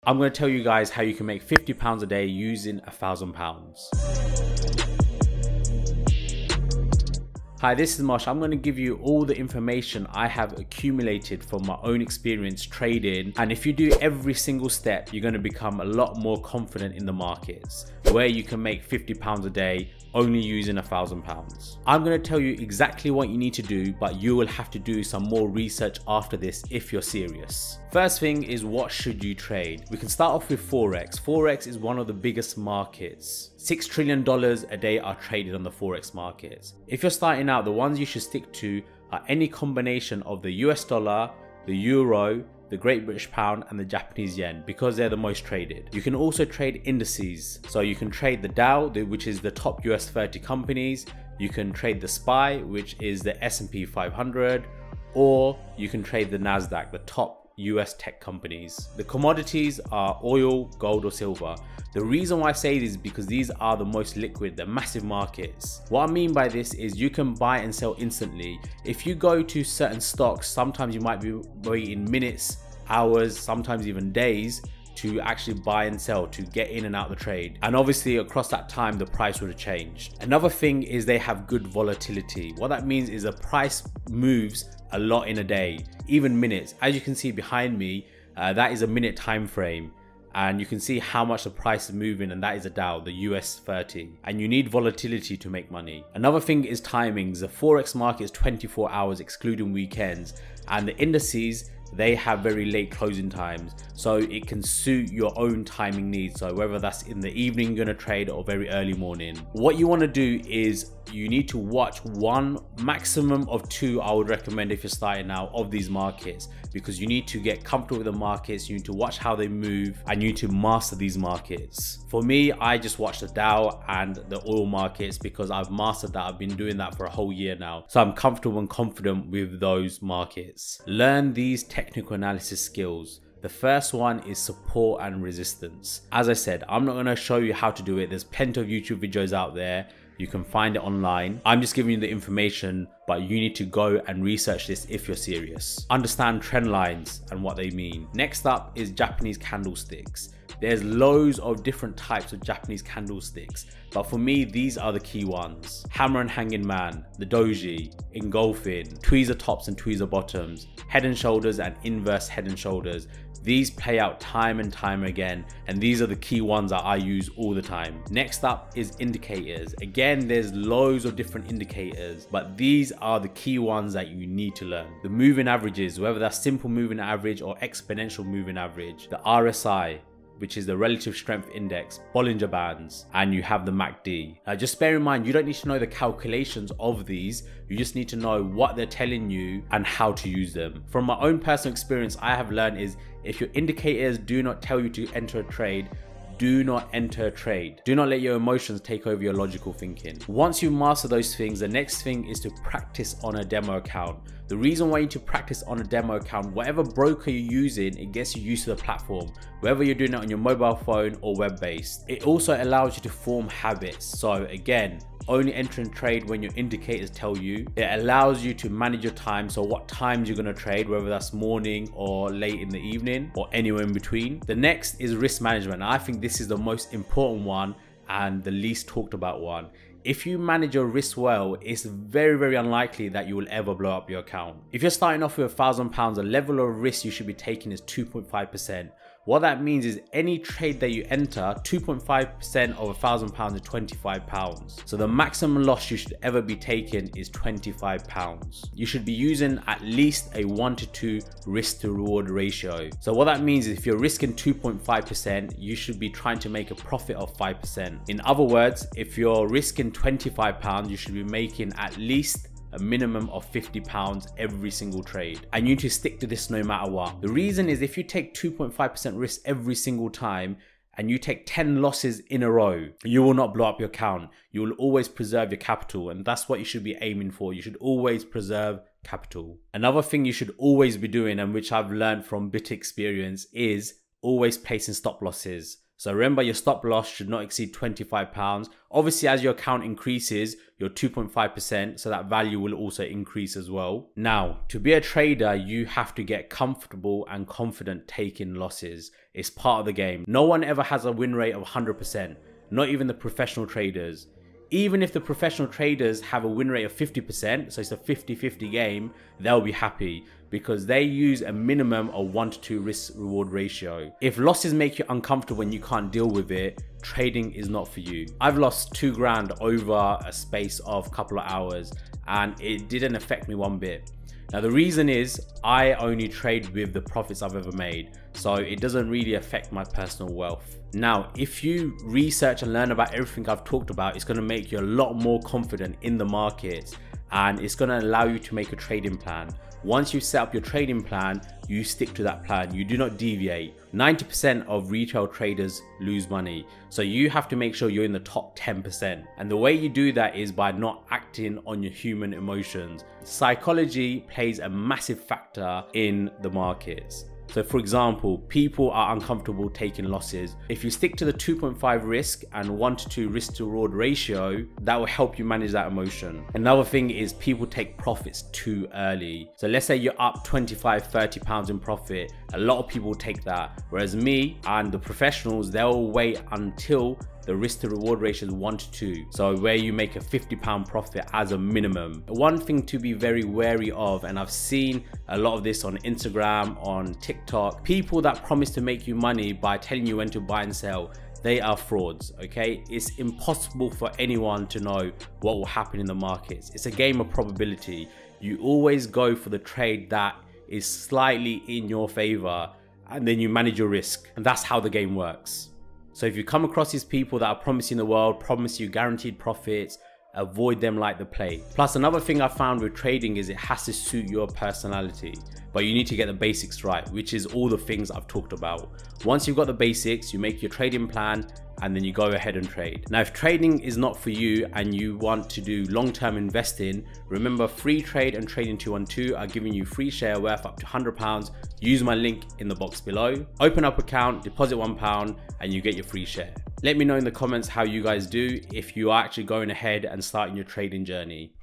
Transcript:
I'm going to tell you guys how you can make £50 a day using £1,000. Hi, this is Marsh. I'm going to give you all the information I have accumulated from my own experience trading, and if you do every single step, you're going to become a lot more confident in the markets, where you can make £50 a day only using £1,000. I'm going to tell you exactly what you need to do, but you will have to do some more research after this if you're serious. First thing is, what should you trade? We can start off with Forex. Forex is one of the biggest markets. $6 trillion a day are traded on the Forex markets. If you're starting out, the ones you should stick to are any combination of the US dollar, the euro, the Great British Pound and the Japanese yen, because they're the most traded. You can also trade indices. So you can trade the Dow, which is the top US 30 companies. You can trade the SPY, which is the S&P 500, or you can trade the Nasdaq, the top US tech companies. The commodities are oil, gold or silver. The reason why I say this is because these are the most liquid, they're massive markets. What I mean by this is you can buy and sell instantly. If you go to certain stocks, sometimes you might be waiting minutes, hours, sometimes even days to actually buy and sell, to get in and out of the trade. And obviously across that time, the price would have changed. Another thing is they have good volatility. What that means is the price moves a lot in a day, even minutes. As you can see behind me, that is a minute time frame. And you can see how much the price is moving, and that is a Dow, the US 30. And you need volatility to make money. Another thing is timings. The Forex market is 24 hours excluding weekends, and the indices, they have very late closing times, so it can suit your own timing needs. So whether that's in the evening you're gonna trade or very early morning, what you want to do is you need to watch one, maximum of two, I would recommend if you're starting out, of these markets, because you need to get comfortable with the markets, you need to watch how they move, and you need to master these markets. For me, I just watch the Dow and the oil markets because I've mastered that. I've been doing that for a whole year now, so I'm comfortable and confident with those markets. Learn these technical analysis skills. The first one is support and resistance. As I said, I'm not going to show you how to do it. There's plenty of YouTube videos out there. You can find it online. I'm just giving you the information, but you need to go and research this if you're serious. Understand trend lines and what they mean. Next up is Japanese candlesticks. There's loads of different types of Japanese candlesticks, but for me, these are the key ones. Hammer and hanging man, the doji, engulfing, tweezer tops and tweezer bottoms, head and shoulders and inverse head and shoulders. These play out time and time again, and these are the key ones that I use all the time. Next up is indicators. Again, there's loads of different indicators, but these are the key ones that you need to learn. The moving averages, whether that's simple moving average or exponential moving average, the RSI, which is the relative strength index, Bollinger Bands, and you have the MACD. Now just bear in mind, you don't need to know the calculations of these, you just need to know what they're telling you and how to use them. From my own personal experience, I have learned is if your indicators do not tell you to enter a trade, do not enter a trade. Do not let your emotions take over your logical thinking. Once you master those things, the next thing is to practice on a demo account. The reason why you need to practice on a demo account, whatever broker you're using, it gets you used to the platform, whether you're doing it on your mobile phone or web-based. It also allows you to form habits. So again, only entering trade when your indicators tell you. It allows you to manage your time, so what times you're going to trade, whether that's morning or late in the evening or anywhere in between. The next is risk management. I think this is the most important one and the least talked about one. If you manage your risk well, it's very, very unlikely that you will ever blow up your account. If you're starting off with £1,000, the level of risk you should be taking is 2.5%. What that means is any trade that you enter, 2.5% of £1,000 is £25. So the maximum loss you should ever be taking is £25. You should be using at least a 1 to 2 risk to reward ratio. So what that means is if you're risking 2.5%, you should be trying to make a profit of 5%. In other words, if you're risking £25, you should be making at least a minimum of £50 every single trade, and you need to stick to this no matter what. The reason is if you take 2.5% risk every single time and you take 10 losses in a row, you will not blow up your account. You will always preserve your capital, and that's what you should be aiming for. You should always preserve capital. Another thing you should always be doing, and which I've learned from bitter experience, is always placing stop losses. So remember, your stop loss should not exceed £25. Obviously, as your account increases, your 2.5%, so that value will also increase as well. Now, to be a trader, you have to get comfortable and confident taking losses. It's part of the game. No one ever has a win rate of 100%, not even the professional traders. Even if the professional traders have a win rate of 50%, so it's a 50-50 game, they'll be happy because they use a minimum of 1 to 2 risk reward ratio. If losses make you uncomfortable and you can't deal with it, trading is not for you. I've lost 2 grand over a space of a couple of hours and it didn't affect me one bit. Now the reason is I only trade with the profits I've ever made, so it doesn't really affect my personal wealth. Now, if you research and learn about everything I've talked about, it's going to make you a lot more confident in the markets and it's going to allow you to make a trading plan. Once you set up your trading plan, you stick to that plan. You do not deviate. 90% of retail traders lose money. So you have to make sure you're in the top 10%. And the way you do that is by not acting on your human emotions. Psychology plays a massive factor in the markets. So for example, people are uncomfortable taking losses. If you stick to the 2.5 risk and 1 to 2 risk to reward ratio, that will help you manage that emotion. Another thing is people take profits too early. So let's say you're up 25, 30 pounds in profit. A lot of people take that. Whereas me and the professionals, they'll wait until the risk to reward ratio is 1 to 2. So where you make a £50 profit as a minimum. One thing to be very wary of, and I've seen a lot of this on Instagram, on TikTok, people that promise to make you money by telling you when to buy and sell, they are frauds, okay? It's impossible for anyone to know what will happen in the markets. It's a game of probability. You always go for the trade that is slightly in your favor and then you manage your risk. And that's how the game works. So if you come across these people that are promising the world, promise you guaranteed profits, avoid them like the plague. Plus, another thing I found with trading is it has to suit your personality, but you need to get the basics right, which is all the things I've talked about. Once you've got the basics, you make your trading plan and then you go ahead and trade. Now, if trading is not for you and you want to do long-term investing, remember Freetrade and Trading 212 are giving you free share worth up to £100. Use my link in the box below. Open up account, deposit £1 and you get your free share. Let me know in the comments how you guys do if you are actually going ahead and starting your trading journey.